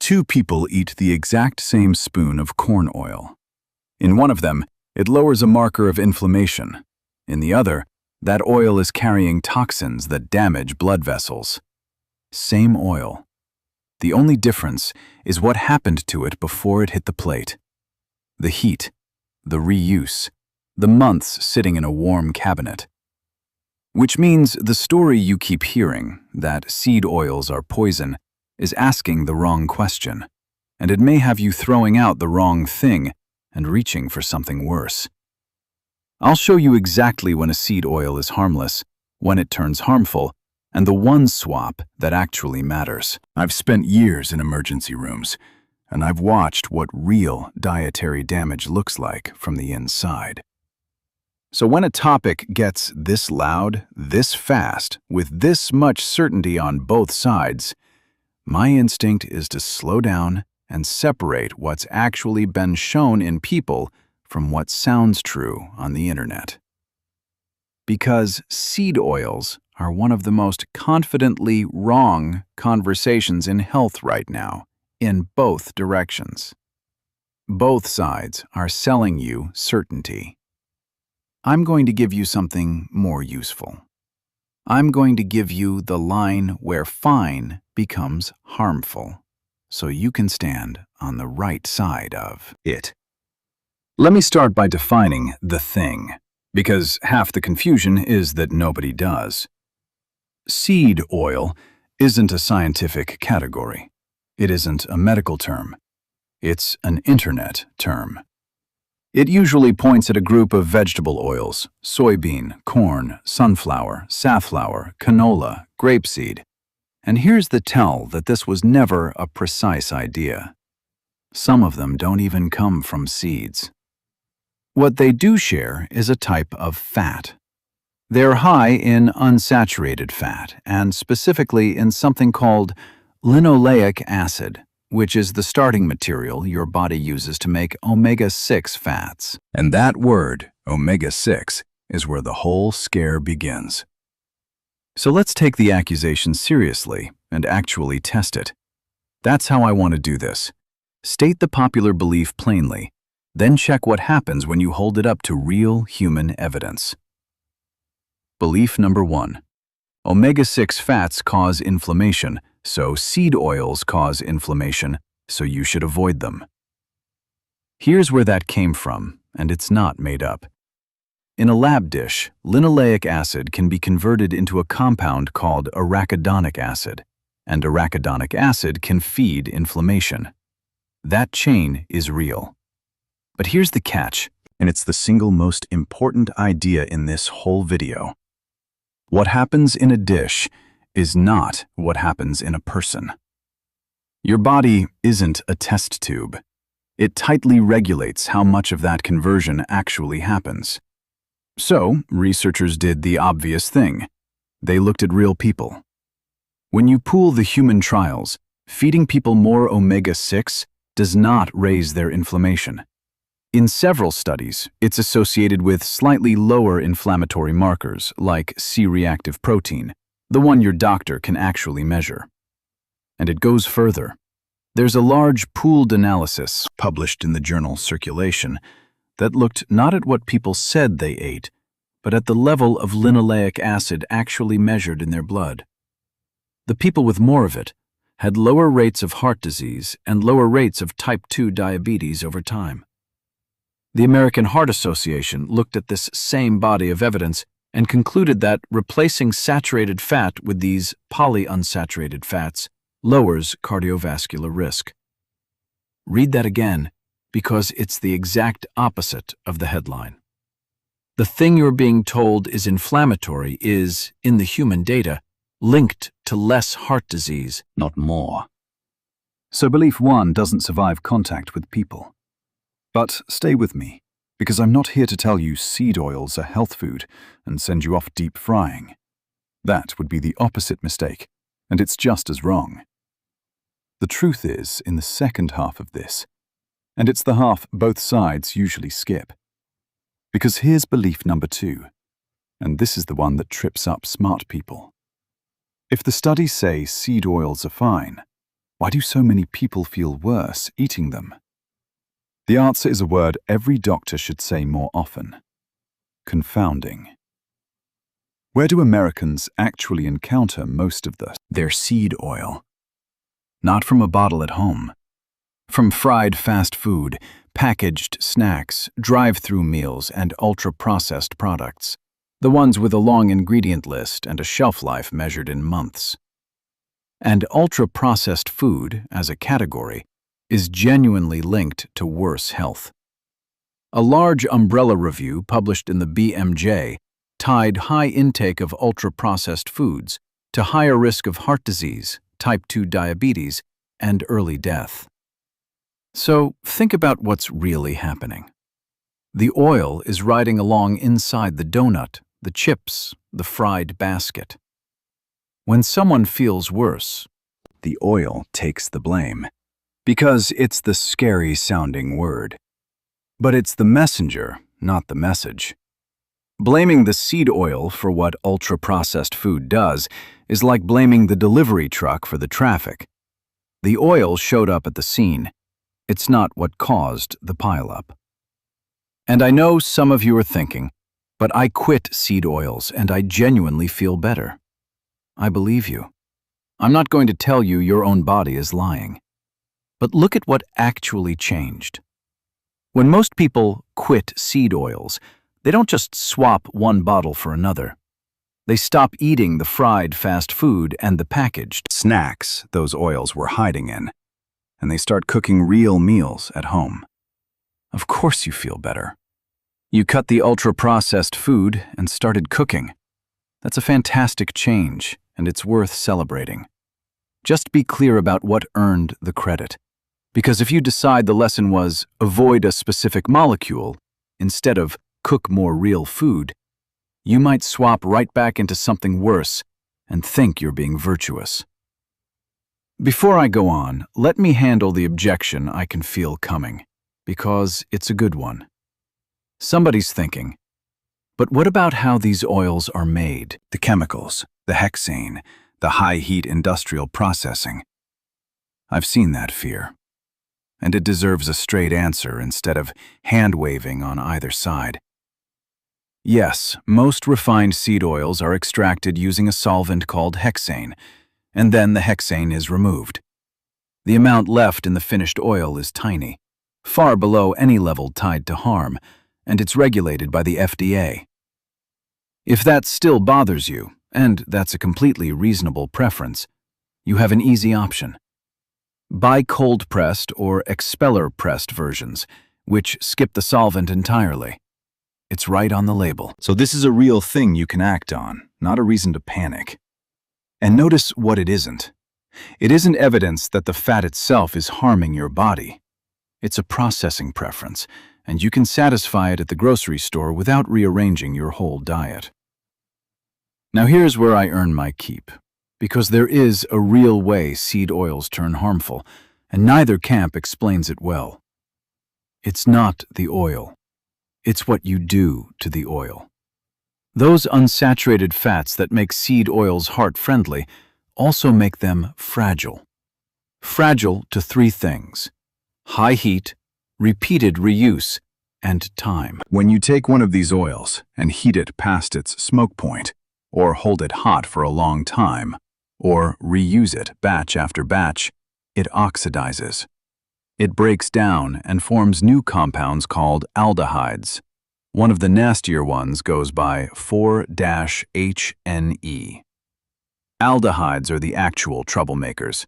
Two people eat the exact same spoon of corn oil. In one of them, it lowers a marker of inflammation. In the other, that oil is carrying toxins that damage blood vessels. Same oil. The only difference is what happened to it before it hit the plate. The heat, the reuse, the months sitting in a warm cabinet. Which means the story you keep hearing, that seed oils are poison, is asking the wrong question, and it may have you throwing out the wrong thing and reaching for something worse. I'll show you exactly when a seed oil is harmless, when it turns harmful, and the one swap that actually matters. I've spent years in emergency rooms, and I've watched what real dietary damage looks like from the inside. So when a topic gets this loud, this fast, with this much certainty on both sides, my instinct is to slow down and separate what's actually been shown in people from what sounds true on the internet. Because seed oils are one of the most confidently wrong conversations in health right now, in both directions. Both sides are selling you certainty. I'm going to give you something more useful. I'm going to give you the line where fine becomes harmful, so you can stand on the right side of it. Let me start by defining the thing, because half the confusion is that nobody does. Seed oil isn't a scientific category. It isn't a medical term. It's an internet term. It usually points at a group of vegetable oils: soybean, corn, sunflower, safflower, canola, grapeseed. And here's the tell that this was never a precise idea. Some of them don't even come from seeds. What they do share is a type of fat. They're high in unsaturated fat, and specifically in something called linoleic acid, which is the starting material your body uses to make omega-6 fats. And that word, omega-6, is where the whole scare begins. So let's take the accusation seriously and actually test it. That's how I want to do this. State the popular belief plainly, then check what happens when you hold it up to real human evidence. Belief number 1. Omega-6 fats cause inflammation, so seed oils cause inflammation, so you should avoid them. Here's where that came from, and it's not made up. In a lab dish, linoleic acid can be converted into a compound called arachidonic acid, and arachidonic acid can feed inflammation. That chain is real. But here's the catch, and it's the single most important idea in this whole video. What happens in a dish is not what happens in a person. Your body isn't a test tube. It tightly regulates how much of that conversion actually happens. So, researchers did the obvious thing. They looked at real people. When you pool the human trials, feeding people more omega-6 does not raise their inflammation. In several studies, it's associated with slightly lower inflammatory markers, like C-reactive protein, the one your doctor can actually measure. And it goes further. There's a large pooled analysis published in the journal Circulation that looked not at what people said they ate, but at the level of linoleic acid actually measured in their blood. The people with more of it had lower rates of heart disease and lower rates of type 2 diabetes over time. The American Heart Association looked at this same body of evidence and concluded that replacing saturated fat with these polyunsaturated fats lowers cardiovascular risk. Read that again, because it's the exact opposite of the headline. The thing you're being told is inflammatory is, in the human data, linked to less heart disease, not more. So belief 1 doesn't survive contact with people. But stay with me, because I'm not here to tell you seed oils are health food and send you off deep frying. That would be the opposite mistake, and it's just as wrong. The truth is in the second half of this, and it's the half both sides usually skip. Because here's belief number 2, and this is the one that trips up smart people. If the studies say seed oils are fine, Why do so many people feel worse eating them? The answer is a word every doctor should say more often: confounding. Where do Americans actually encounter most of their seed oil? Not from a bottle at home. From fried fast food, packaged snacks, drive-through meals, and ultra-processed products. The ones with a long ingredient list and a shelf life measured in months. And ultra-processed food, as a category, is genuinely linked to worse health. A large umbrella review published in the BMJ tied high intake of ultra-processed foods to higher risk of heart disease, type 2 diabetes, and early death. So think about what's really happening. The oil is riding along inside the donut, the chips, the fried basket. When someone feels worse, the oil takes the blame, because it's the scary-sounding word. But it's the messenger, not the message. Blaming the seed oil for what ultra-processed food does is like blaming the delivery truck for the traffic. The oil showed up at the scene. It's not what caused the pileup. And I know some of you are thinking, but I quit seed oils and I genuinely feel better. I believe you. I'm not going to tell you your own body is lying. But look at what actually changed. When most people quit seed oils, they don't just swap one bottle for another. They stop eating the fried fast food and the packaged snacks those oils were hiding in, and they start cooking real meals at home. Of course you feel better. You cut the ultra-processed food and started cooking. That's a fantastic change, and it's worth celebrating. Just be clear about what earned the credit. Because if you decide the lesson was avoid a specific molecule instead of cook more real food, you might swap right back into something worse and think you're being virtuous. Before I go on, let me handle the objection I can feel coming, because it's a good one. Somebody's thinking, but what about how these oils are made? The chemicals, the hexane, the high-heat industrial processing. I've seen that fear. And it deserves a straight answer instead of hand-waving on either side. Yes, most refined seed oils are extracted using a solvent called hexane, and then the hexane is removed. The amount left in the finished oil is tiny, far below any level tied to harm, and it's regulated by the FDA. If that still bothers you, and that's a completely reasonable preference, you have an easy option. Buy cold-pressed or expeller-pressed versions, which skip the solvent entirely. It's right on the label. So this is a real thing you can act on, not a reason to panic. And notice what it isn't. It isn't evidence that the fat itself is harming your body. It's a processing preference, and you can satisfy it at the grocery store without rearranging your whole diet. Now here's where I earn my keep, because there is a real way seed oils turn harmful, and neither camp explains it well. It's not the oil. It's what you do to the oil. Those unsaturated fats that make seed oils heart-friendly also make them fragile. Fragile to three things: high heat, repeated reuse, and time. When you take one of these oils and heat it past its smoke point, or hold it hot for a long time, or reuse it batch after batch, it oxidizes. It breaks down and forms new compounds called aldehydes. One of the nastier ones goes by 4-HNE. Aldehydes are the actual troublemakers.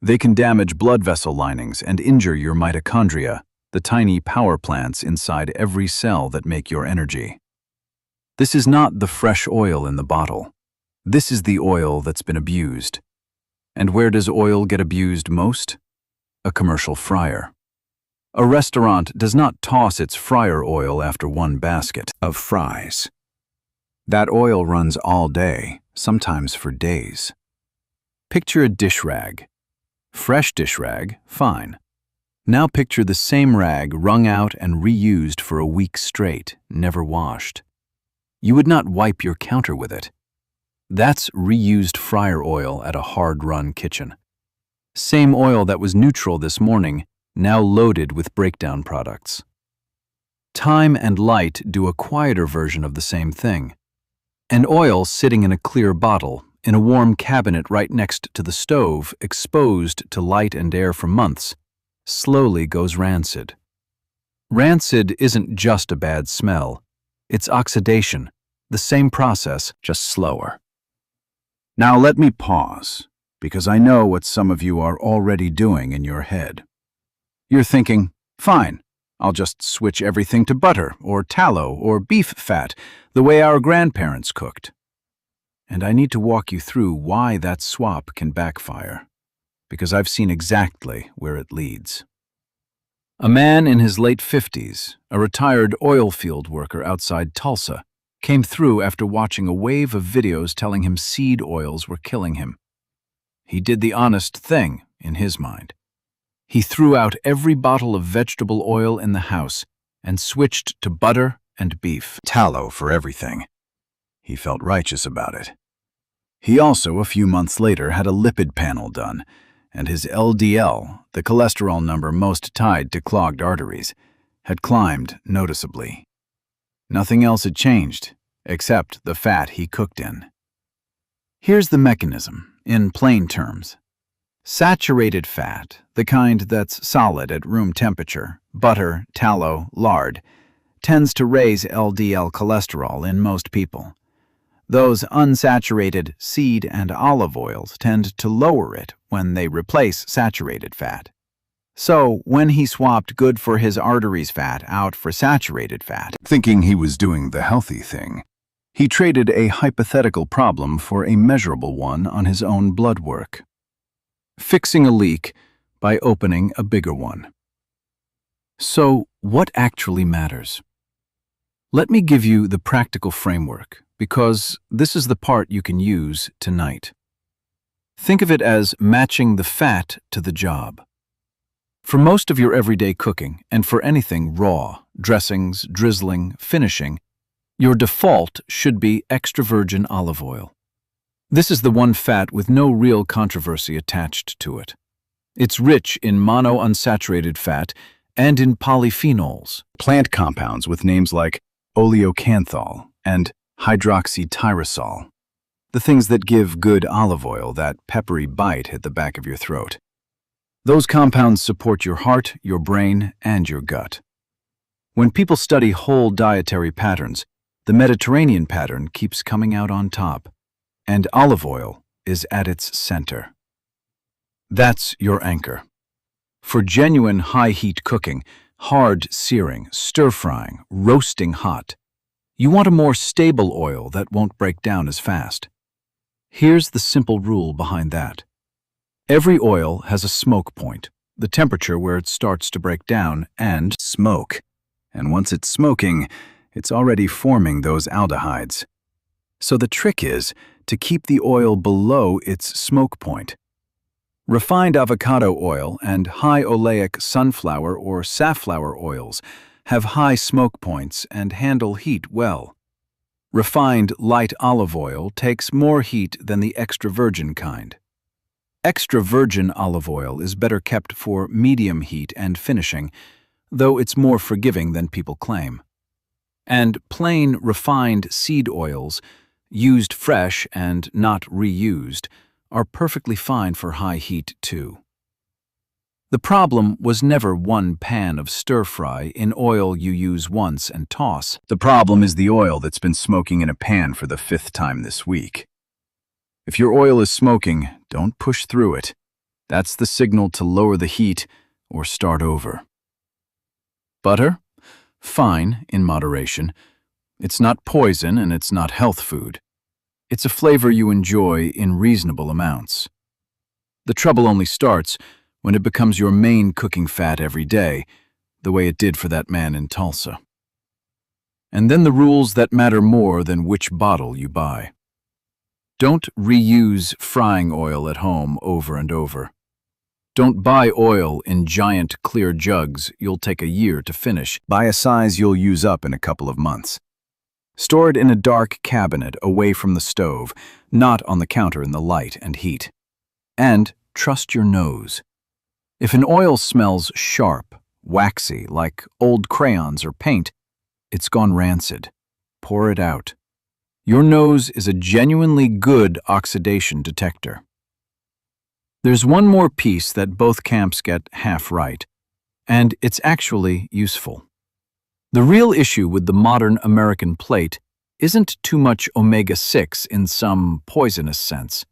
They can damage blood vessel linings and injure your mitochondria, the tiny power plants inside every cell that make your energy. This is not the fresh oil in the bottle. This is the oil that's been abused. And where does oil get abused most? A commercial fryer. A restaurant does not toss its fryer oil after one basket of fries. That oil runs all day, sometimes for days. Picture a dish rag. Fresh dish rag, fine. Now picture the same rag wrung out and reused for a week straight, never washed. You would not wipe your counter with it. That's reused fryer oil at a hard-run kitchen. Same oil that was neutral this morning, now loaded with breakdown products. Time and light do a quieter version of the same thing. An oil sitting in a clear bottle, in a warm cabinet right next to the stove, exposed to light and air for months, slowly goes rancid. Rancid isn't just a bad smell. It's oxidation, the same process, just slower. Now let me pause, because I know what some of you are already doing in your head. You're thinking, fine, I'll just switch everything to butter or tallow or beef fat, the way our grandparents cooked. And I need to walk you through why that swap can backfire, because I've seen exactly where it leads. A man in his late 50s, a retired oil field worker outside Tulsa, came through after watching a wave of videos telling him seed oils were killing him. He did the honest thing, in his mind. He threw out every bottle of vegetable oil in the house and switched to butter and beef. Tallow for everything. He felt righteous about it. He also, a few months later, had a lipid panel done, and his LDL, the cholesterol number most tied to clogged arteries, had climbed noticeably. Nothing else had changed, except the fat he cooked in. Here's the mechanism, in plain terms. Saturated fat, the kind that's solid at room temperature, butter, tallow, lard, tends to raise LDL cholesterol in most people. Those unsaturated seed and olive oils tend to lower it when they replace saturated fat. So, when he swapped good for his arteries fat out for saturated fat, thinking he was doing the healthy thing, he traded a hypothetical problem for a measurable one on his own blood work. Fixing a leak by opening a bigger one. So, what actually matters? Let me give you the practical framework, because this is the part you can use tonight. Think of it as matching the fat to the job. For most of your everyday cooking, and for anything raw, dressings, drizzling, finishing, your default should be extra virgin olive oil. This is the one fat with no real controversy attached to it. It's rich in monounsaturated fat and in polyphenols, plant compounds with names like oleocanthal and hydroxytyrosol, the things that give good olive oil that peppery bite at the back of your throat. Those compounds support your heart, your brain, and your gut. When people study whole dietary patterns, the Mediterranean pattern keeps coming out on top, and olive oil is at its center. That's your anchor. For genuine high-heat cooking, hard searing, stir-frying, roasting hot, you want a more stable oil that won't break down as fast. Here's the simple rule behind that. Every oil has a smoke point, the temperature where it starts to break down, and smoke. And once it's smoking, it's already forming those aldehydes. So the trick is to keep the oil below its smoke point. Refined avocado oil and high oleic sunflower or safflower oils have high smoke points and handle heat well. Refined light olive oil takes more heat than the extra virgin kind. Extra virgin olive oil is better kept for medium heat and finishing, though it's more forgiving than people claim. And plain refined seed oils, used fresh and not reused, are perfectly fine for high heat too. The problem was never one pan of stir-fry in oil you use once and toss. The problem is the oil that's been smoking in a pan for the 5th time this week. If your oil is smoking, don't push through it. That's the signal to lower the heat or start over. Butter? Fine, in moderation. It's not poison and it's not health food. It's a flavor you enjoy in reasonable amounts. The trouble only starts when it becomes your main cooking fat every day, the way it did for that man in Tulsa. And then the rules that matter more than which bottle you buy. Don't reuse frying oil at home over and over. Don't buy oil in giant clear jugs you'll take a year to finish. Buy a size you'll use up in a couple of months. Store it in a dark cabinet away from the stove, not on the counter in the light and heat. And trust your nose. If an oil smells sharp, waxy, like old crayons or paint, it's gone rancid. Pour it out. Your nose is a genuinely good oxidation detector. There's one more piece that both camps get half right, and it's actually useful. The real issue with the modern American plate isn't too much omega-6 in some poisonous sense.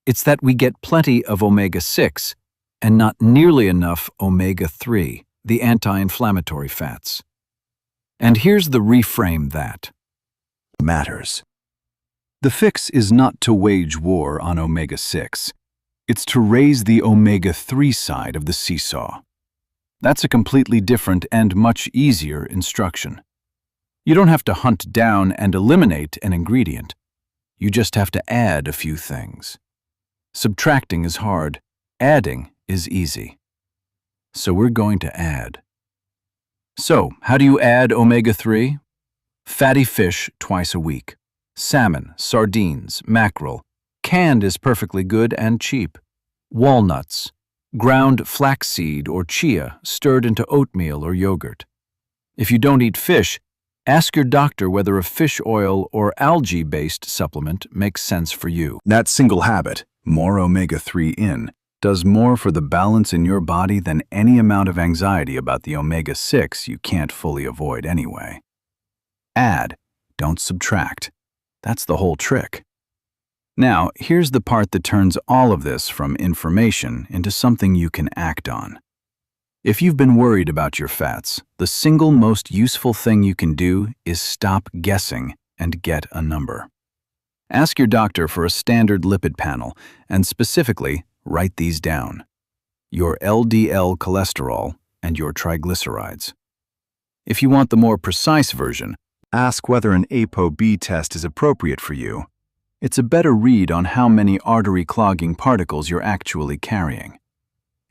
It's that we get plenty of omega-6 and not nearly enough omega-3, the anti-inflammatory fats. And here's the reframe that matters. The fix is not to wage war on omega-6. It's to raise the omega-3 side of the seesaw. That's a completely different and much easier instruction. You don't have to hunt down and eliminate an ingredient. You just have to add a few things. Subtracting is hard. Adding is easy. So we're going to add. So, how do you add omega-3? Fatty fish twice a week. Salmon, sardines, mackerel. Canned is perfectly good and cheap. Walnuts. Ground flaxseed or chia stirred into oatmeal or yogurt. If you don't eat fish, ask your doctor whether a fish oil or algae-based supplement makes sense for you. That single habit, more omega-3 in, does more for the balance in your body than any amount of anxiety about the omega-6 you can't fully avoid anyway. Add, don't subtract. That's the whole trick. Now, here's the part that turns all of this from information into something you can act on. If you've been worried about your fats, the single most useful thing you can do is stop guessing and get a number. Ask your doctor for a standard lipid panel and specifically write these down: your LDL cholesterol and your triglycerides. If you want the more precise version, ask whether an ApoB test is appropriate for you. It's a better read on how many artery-clogging particles you're actually carrying.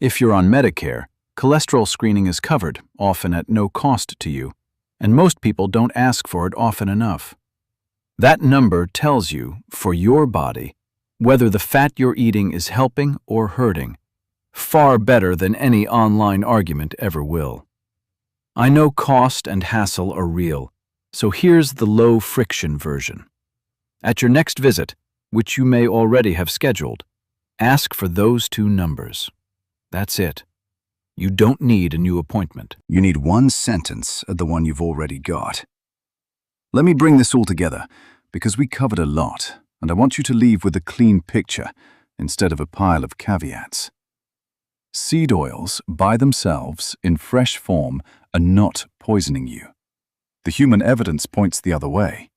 If you're on Medicare, cholesterol screening is covered, often at no cost to you, and most people don't ask for it often enough. That number tells you, for your body, whether the fat you're eating is helping or hurting, far better than any online argument ever will. I know cost and hassle are real, so here's the low-friction version. At your next visit, which you may already have scheduled, ask for those two numbers. That's it. You don't need a new appointment. You need one sentence at the one you've already got. Let me bring this all together, because we covered a lot, and I want you to leave with a clean picture instead of a pile of caveats. Seed oils, by themselves, in fresh form, are not poisoning you. The human evidence points the other way.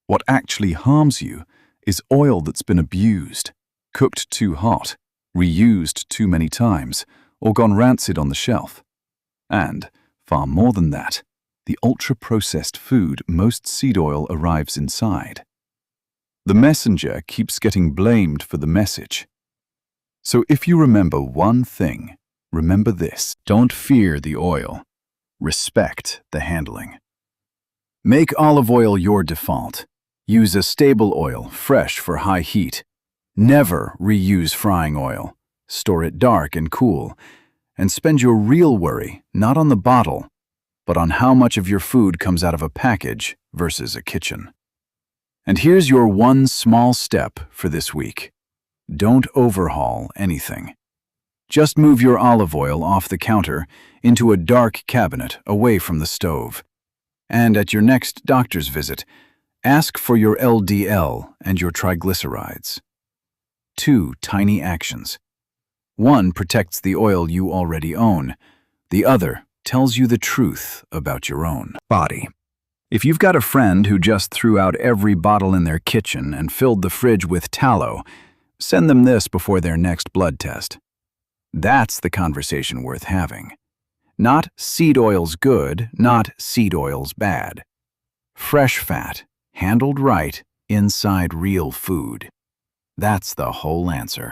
What actually harms you is oil that's been abused, cooked too hot, reused too many times, or gone rancid on the shelf. And, far more than that, the ultra-processed food most seed oil arrives inside. The messenger keeps getting blamed for the message. So if you remember one thing, remember this: don't fear the oil. Respect the handling. Make olive oil your default. Use a stable oil, fresh for high heat. Never reuse frying oil. Store it dark and cool. And spend your real worry not on the bottle, but on how much of your food comes out of a package versus a kitchen. And here's your one small step for this week. Don't overhaul anything. Just move your olive oil off the counter into a dark cabinet away from the stove. And at your next doctor's visit, ask for your LDL and your triglycerides. 2 tiny actions. One protects the oil you already own. The other tells you the truth about your own body. If you've got a friend who just threw out every bottle in their kitchen and filled the fridge with tallow, send them this before their next blood test. That's the conversation worth having. Not seed oil's good, not seed oil's bad. Fresh fat, handled right, inside real food. That's the whole answer.